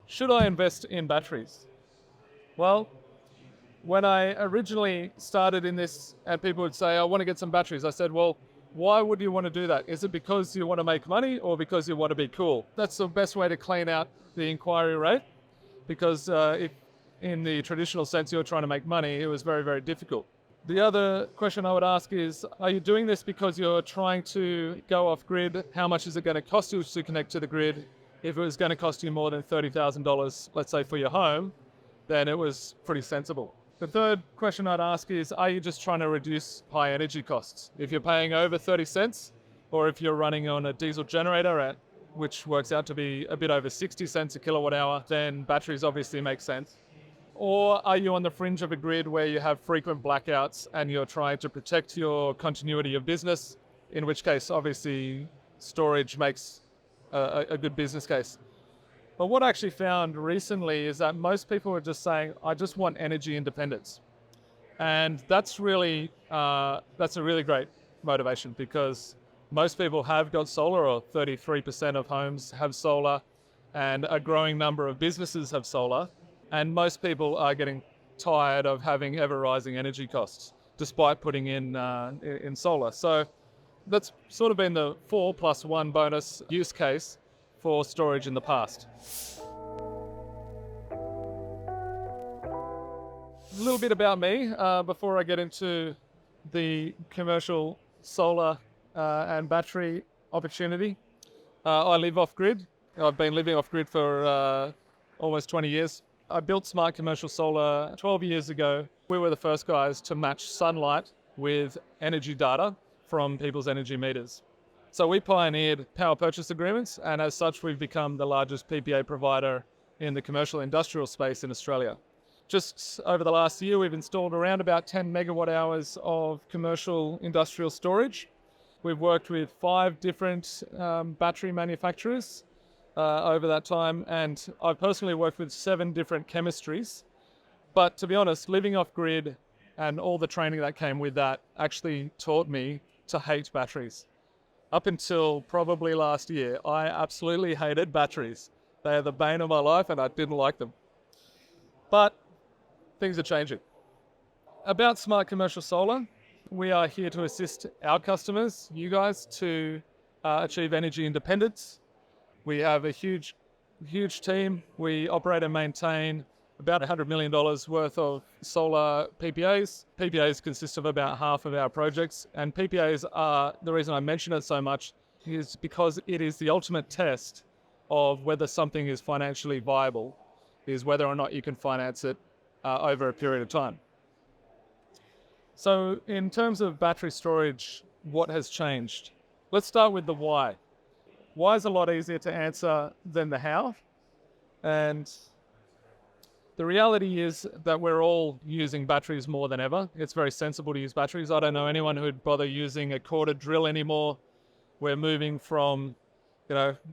Should I invest in batteries? Well, when I originally started in this and people would say, I want to get some batteries, I said, well, why would you want to do that? Is it because you want to make money or because you want to be cool? That's the best way to clean out the inquiry rate, because if in the traditional sense you're trying to make money, it was very, very difficult. The other question I would ask is, are you doing this because you're trying to go off grid? How much is it going to cost you to connect to the grid? If it was going to cost you more than $30,000, let's say for your home, then it was pretty sensible. The third question I'd ask is, are you just trying to reduce high energy costs? If you're paying over 30 cents, or if you're running on a diesel generator which works out to be a bit over 60 cents a kilowatt hour, then batteries obviously make sense. Or are you on the fringe of a grid where you have frequent blackouts and you're trying to protect your continuity of business, in which case obviously storage makes a good business case. But what I actually found recently is that most people are just saying, I just want energy independence. And that's a really great motivation, because most people have got solar, or 33% of homes have solar, and a growing number of businesses have solar. And most people are getting tired of having ever rising energy costs, despite putting in solar. So that's sort of been the 4+1 bonus use case for storage in the past. A little bit about me before I get into the commercial solar and battery opportunity. I live off grid. I've been living off grid for almost 20 years. I built smart commercial solar 12 years ago. We were the first guys to match sunlight with energy data from people's energy meters. So we pioneered power purchase agreements, and as such, we've become the largest PPA provider in the commercial industrial space in Australia. Just over the last year, we've installed around about 10 megawatt hours of commercial industrial storage. We've worked with 5 different battery manufacturers over that time, and I've personally worked with 7 different chemistries. But to be honest, living off grid and all the training that came with that actually taught me to hate batteries. Up until probably last year, I absolutely hated batteries. They are the bane of my life and I didn't like them. But things are changing. About smart commercial solar, we are here to assist our customers, you guys, to achieve energy independence. We have a huge team. We operate and maintain about $100 million worth of solar PPAs. PPAs consist of about half of our projects, and PPAs are, the reason I mention it so much is because it is the ultimate test of whether something is financially viable, is whether or not you can finance it over a period of time. So in terms of battery storage, what has changed? Let's start with the why. Why is a lot easier to answer than the how. And the reality is that we're all using batteries more than ever. It's very sensible to use batteries. I don't know anyone who'd bother using a corded drill anymore. We're moving from,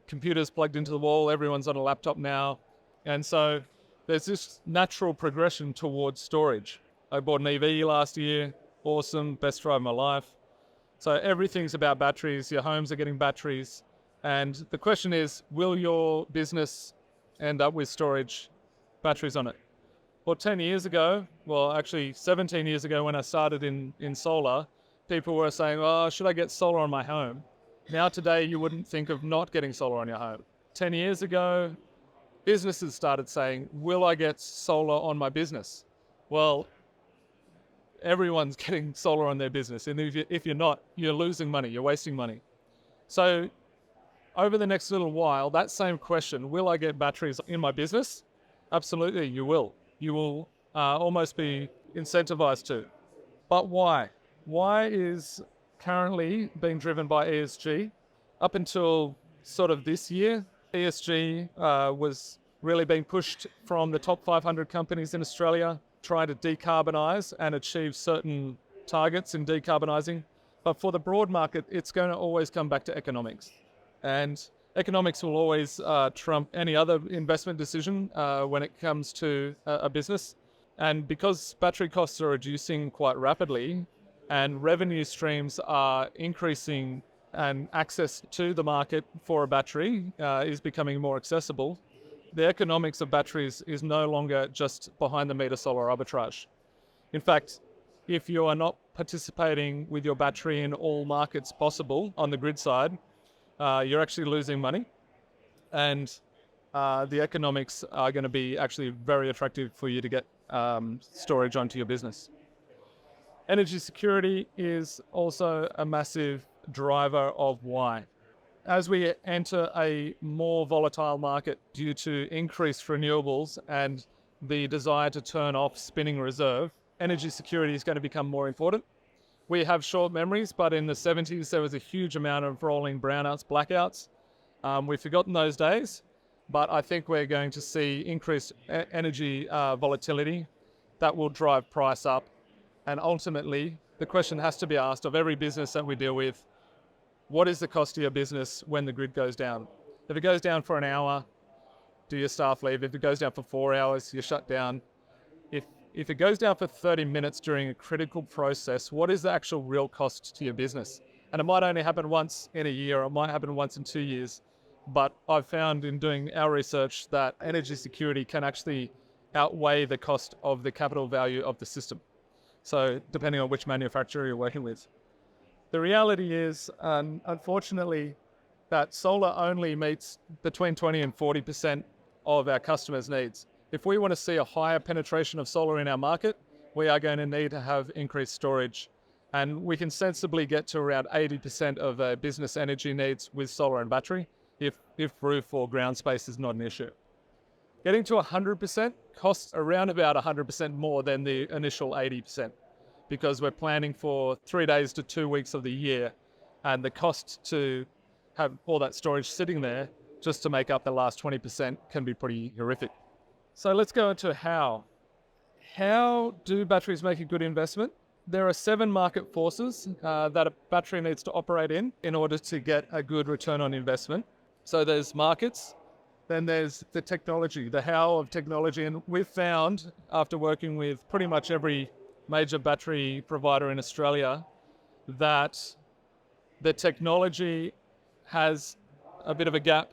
computers plugged into the wall. Everyone's on a laptop now. And so there's this natural progression towards storage. I bought an EV last year. Awesome. Best drive of my life. So everything's about batteries. Your homes are getting batteries. And the question is, will your business end up with storage batteries on it? Well, 10 years ago, well, actually 17 years ago when I started in solar, people were saying, oh, should I get solar on my home? Now today, you wouldn't think of not getting solar on your home. 10 years ago, businesses started saying, will I get solar on my business? Well, everyone's getting solar on their business. And if you're not, you're losing money, you're wasting money. So over the next little while, that same question, will I get batteries in my business? Absolutely, you will. You will almost be incentivized to. But why? Why is currently being driven by ESG? Up until sort of this year, ESG was really being pushed from the top 500 companies in Australia, trying to decarbonize and achieve certain targets in decarbonizing. But for the broad market, it's going to always come back to economics. And economics will always trump any other investment decision when it comes to a business. And because battery costs are reducing quite rapidly and revenue streams are increasing and access to the market for a battery is becoming more accessible, the economics of batteries is no longer just behind the meter solar arbitrage. In fact, if you are not participating with your battery in all markets possible on the grid side, you're actually losing money, and the economics are going to be actually very attractive for you to get storage onto your business. Energy security is also a massive driver of why. As we enter a more volatile market due to increased renewables and the desire to turn off spinning reserve, energy security is going to become more important. We have short memories, but in the 70s, there was a huge amount of rolling brownouts, blackouts. We've forgotten those days, but I think we're going to see increased energy volatility that will drive price up. And ultimately, the question has to be asked of every business that we deal with: what is the cost of your business when the grid goes down? If it goes down for an hour, do your staff leave? If it goes down for 4 hours, you shut down. If it goes down for 30 minutes during a critical process, what is the actual real cost to your business? And it might only happen once in a year, or it might happen once in 2 years. But I've found in doing our research that energy security can actually outweigh the cost of the capital value of the system. So depending on which manufacturer you're working with. The reality is, unfortunately, that solar only meets between 20 and 40% of our customers' needs. If we want to see a higher penetration of solar in our market, we are going to need to have increased storage. And we can sensibly get to around 80% of a business energy needs with solar and battery if roof or ground space is not an issue. Getting to 100% costs around about 100% more than the initial 80%, because we're planning for 3 days to 2 weeks of the year, and the cost to have all that storage sitting there just to make up the last 20% can be pretty horrific. So let's go into how. How do batteries make a good investment? There are 7 market forces that a battery needs to operate in order to get a good return on investment. So there's markets, then there's the technology, the how of technology. And we've found, after working with pretty much every major battery provider in Australia, that the technology has a bit of a gap.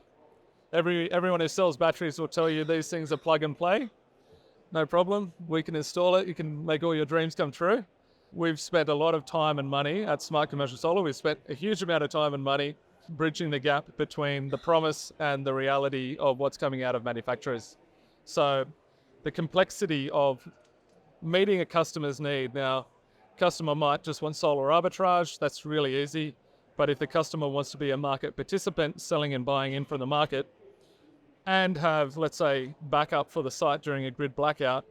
Everyone who sells batteries will tell you these things are plug and play. No problem. We can install it. You can make all your dreams come true. We've spent a lot of time and money at Smart Commercial Solar. We've spent a huge amount of time and money bridging the gap between the promise and the reality of what's coming out of manufacturers. So the complexity of meeting a customer's need. Now, customer might just want solar arbitrage. That's really easy. But if the customer wants to be a market participant, selling and buying in from the market, and have, let's say, backup for the site during a grid blackout,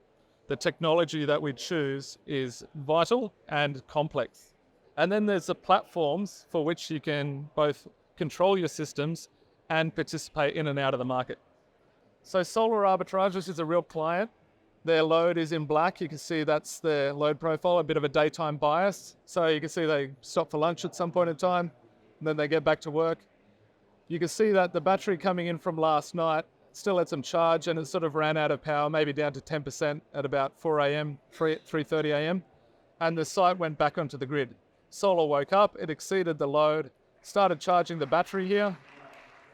the technology that we choose is vital and complex. And then there's the platforms for which you can both control your systems and participate in and out of the market. So solar arbitrage, this is a real client. Their load is in black. You can see that's their load profile, a bit of a daytime bias. So you can see they stop for lunch at some point in time, and then they get back to work. You can see that the battery coming in from last night still had some charge, and it sort of ran out of power, maybe down to 10% at about 4 a.m., 3:30 a.m. And the site went back onto the grid. Solar woke up, it exceeded the load, started charging the battery here.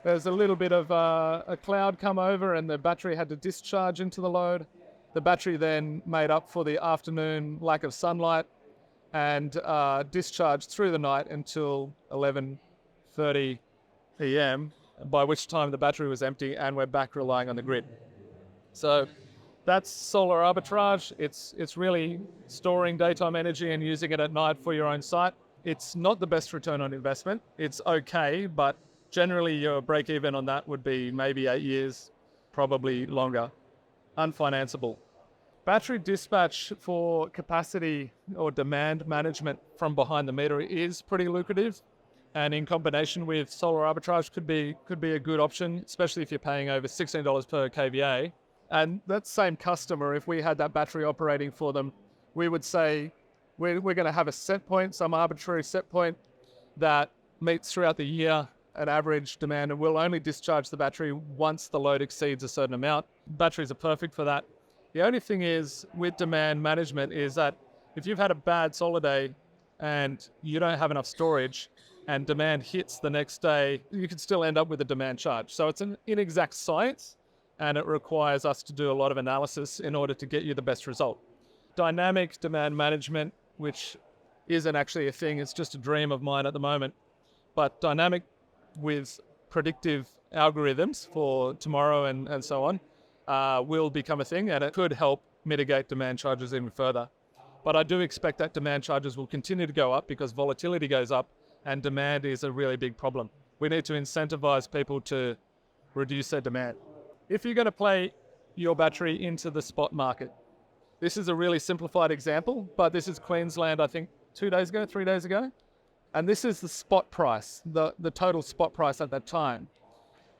There's a little bit of a cloud come over, and the battery had to discharge into the load. The battery then made up for the afternoon lack of sunlight and discharged through the night until 11:30 p.m., by which time the battery was empty and we're back relying on the grid. So that's solar arbitrage. It's really storing daytime energy and using it at night for your own site. It's not the best return on investment. It's okay, but generally your break even on that would be maybe 8 years, probably longer. Unfinanceable. Battery dispatch for capacity or demand management from behind the meter is pretty lucrative, and in combination with solar arbitrage could be a good option, especially if you're paying over $16 per kVA. And that same customer, if we had that battery operating for them, we would say we're going to have a set point, some arbitrary set point that meets throughout the year an average demand, and we'll only discharge the battery once the load exceeds a certain amount. Batteries are perfect for that. The only thing is with demand management is that if you've had a bad solar day and you don't have enough storage and demand hits the next day, you can still end up with a demand charge. So it's an inexact science, and it requires us to do a lot of analysis in order to get you the best result. Dynamic demand management, which isn't actually a thing, it's just a dream of mine at the moment, but dynamic with predictive algorithms for tomorrow and so on will become a thing, and it could help mitigate demand charges even further. But I do expect that demand charges will continue to go up because volatility goes up and demand is a really big problem. We need to incentivize people to reduce their demand. If you're going to play your battery into the spot market, this is a really simplified example, but this is Queensland, I think 3 days ago. And this is the spot price, the total spot price at that time.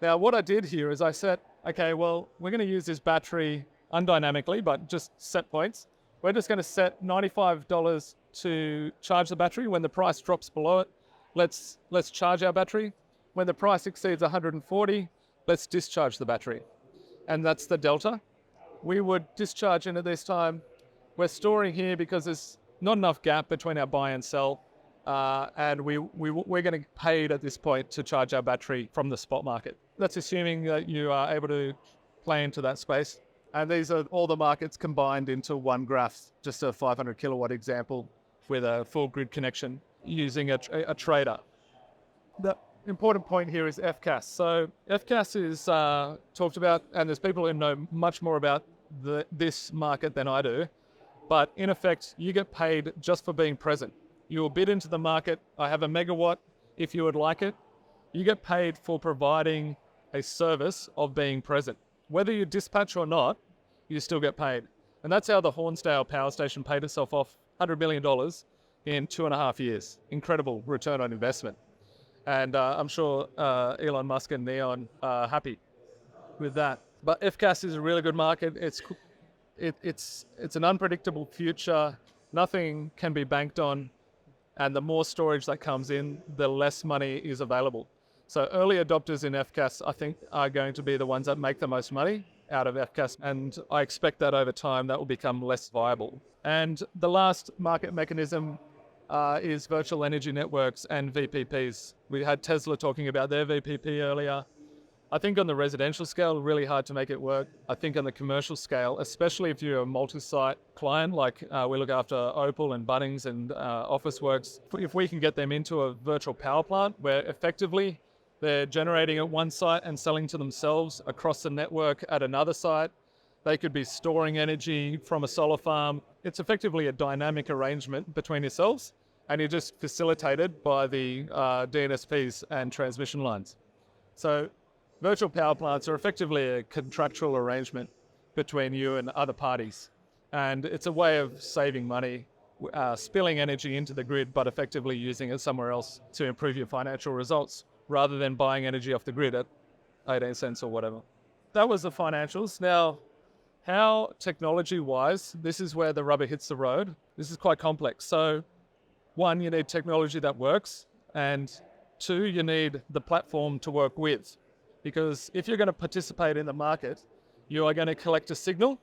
Now, what I did here is I said, okay, well, we're going to use this battery undynamically, but just set points. We're just going to set $95 to charge the battery. When the price drops below it, let's charge our battery. When the price exceeds 140, let's discharge the battery. And that's the delta. We would discharge into this time. We're storing here because there's not enough gap between our buy and sell. And we're going to get paid at this point to charge our battery from the spot market. That's assuming that you are able to play into that space. And these are all the markets combined into one graph, just a 500 kilowatt example with a full grid connection using a trader. The important point here is FCAS. So FCAS is talked about, and there's people who know much more about this market than I do. But in effect, you get paid just for being present. You will bid into the market. I have a megawatt if you would like it. You get paid for providing a service of being present. Whether you dispatch or not, you still get paid. And that's how the Hornsdale Power Station paid itself off $100 million in 2.5 years. Incredible return on investment. And I'm sure Elon Musk and Neon are happy with that. But FCAS is a really good market. It's an unpredictable future. Nothing can be banked on. And the more storage that comes in, the less money is available. So early adopters in FCAS, I think, are going to be the ones that make the most money out of FCAS. And I expect that over time, that will become less viable. And the last market mechanism is virtual energy networks and VPPs. We had Tesla talking about their VPP earlier. I think on the residential scale, really hard to make it work. I think on the commercial scale, especially if you're a multi-site client, like we look after Opal and Bunnings and Officeworks, if we can get them into a virtual power plant where effectively they're generating at one site and selling to themselves across the network at another site, they could be storing energy from a solar farm. It's effectively a dynamic arrangement between yourselves, and you're just facilitated by the DNSPs and transmission lines. So virtual power plants are effectively a contractual arrangement between you and other parties. And it's a way of saving money, spilling energy into the grid, but effectively using it somewhere else to improve your financial results, rather than buying energy off the grid at 18 cents or whatever. That was the financials. Now, how technology-wise, this is where the rubber hits the road. This is quite complex. So, one, you need technology that works. And two, you need the platform to work with. Because if you're going to participate in the market, you are going to collect a signal.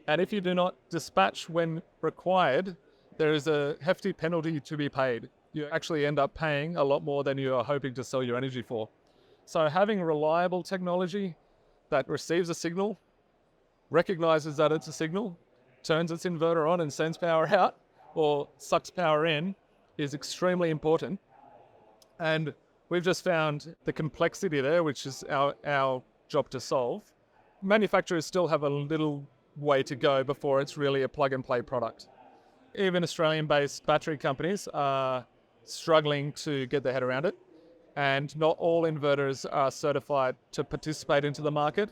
And if you do not dispatch when required, there is a hefty penalty to be paid. You actually end up paying a lot more than you are hoping to sell your energy for. So having reliable technology that receives a signal, recognizes that it's a signal, turns its inverter on and sends power out or sucks power in is extremely important. And we've just found the complexity there, which is our job to solve. Manufacturers still have a little way to go before it's really a plug-and-play product. Even Australian-based battery companies are struggling to get their head around it, and not all inverters are certified to participate into the market,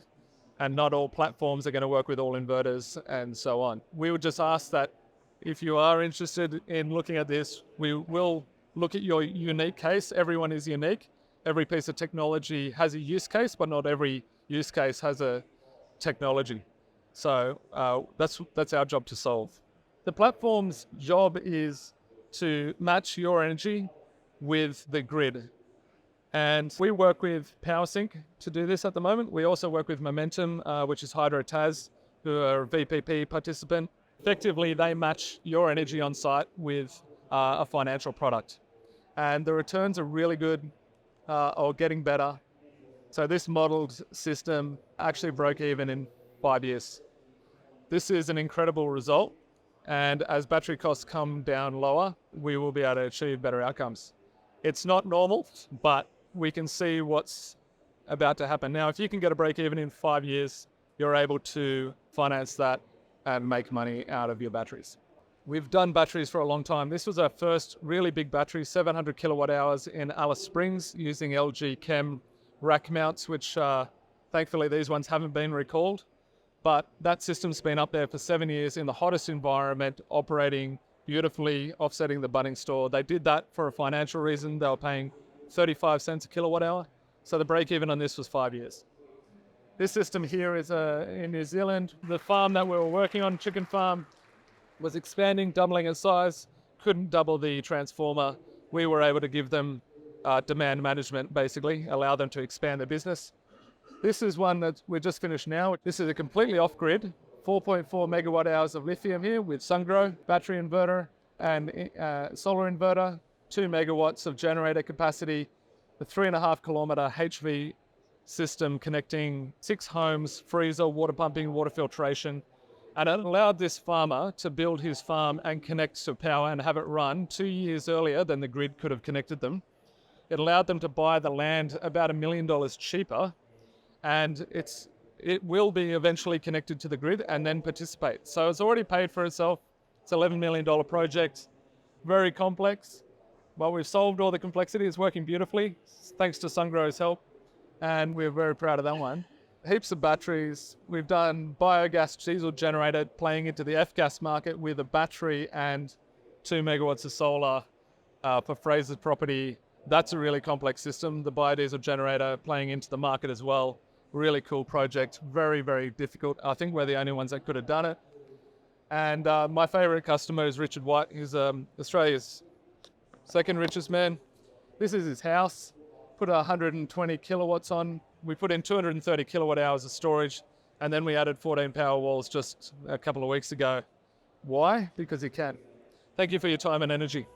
and not all platforms are going to work with all inverters, and so on. We would just ask that if you are interested in looking at this, we will look at your unique case. Everyone is unique. Every piece of technology has a use case, but not every use case has a technology. So that's our job to solve. The platform's job is to match your energy with the grid. And we work with PowerSync to do this at the moment. We also work with Momentum, which is Hydro Tas, who are a VPP participant. Effectively, they match your energy on site with a financial product. And the returns are really good or getting better. So this modeled system actually broke even in 5 years. This is an incredible result. And as battery costs come down lower, we will be able to achieve better outcomes. It's not normal, but we can see what's about to happen. Now, if you can get a break even in 5 years, you're able to finance that and make money out of your batteries. We've done batteries for a long time. This was our first really big battery, 700 kilowatt hours in Alice Springs using LG Chem rack mounts, which thankfully these ones haven't been recalled. But that system's been up there for 7 years in the hottest environment, operating beautifully, offsetting the budding store. They did that for a financial reason. They were paying 35 cents a kilowatt hour. So the break even on this was 5 years. This system here is in New Zealand. The farm that we were working on, chicken farm, was expanding, doubling its size, couldn't double the transformer. We were able to give them demand management, basically, allow them to expand their business. This is one that we just finished now. This is a completely off-grid, 4.4 megawatt hours of lithium here with SunGrow, battery inverter and solar inverter, 2 megawatts of generator capacity, the 3.5 kilometer HV system connecting 6 homes, freezer, water pumping, water filtration. And it allowed this farmer to build his farm and connect to power and have it run 2 years earlier than the grid could have connected them. It allowed them to buy the land about $1 million cheaper, and it will be eventually connected to the grid and then participate. So it's already paid for itself. It's an $11 million project, very complex, but we've solved all the complexity. It's working beautifully, thanks to SunGrow's help, and we're very proud of that one. Heaps of batteries. We've done biogas diesel generator playing into the F-gas market with a battery and 2 megawatts of solar for Fraser's property. That's a really complex system. The biodiesel generator playing into the market as well. Really cool project. Very, very difficult. I think we're the only ones that could have done it. And my favorite customer is Richard White. He's Australia's second richest man. This is his house. Put 120 kilowatts on. We put in 230 kilowatt hours of storage, and then we added 14 power walls just a couple of weeks ago. Why? Because he can. Thank you for your time and energy.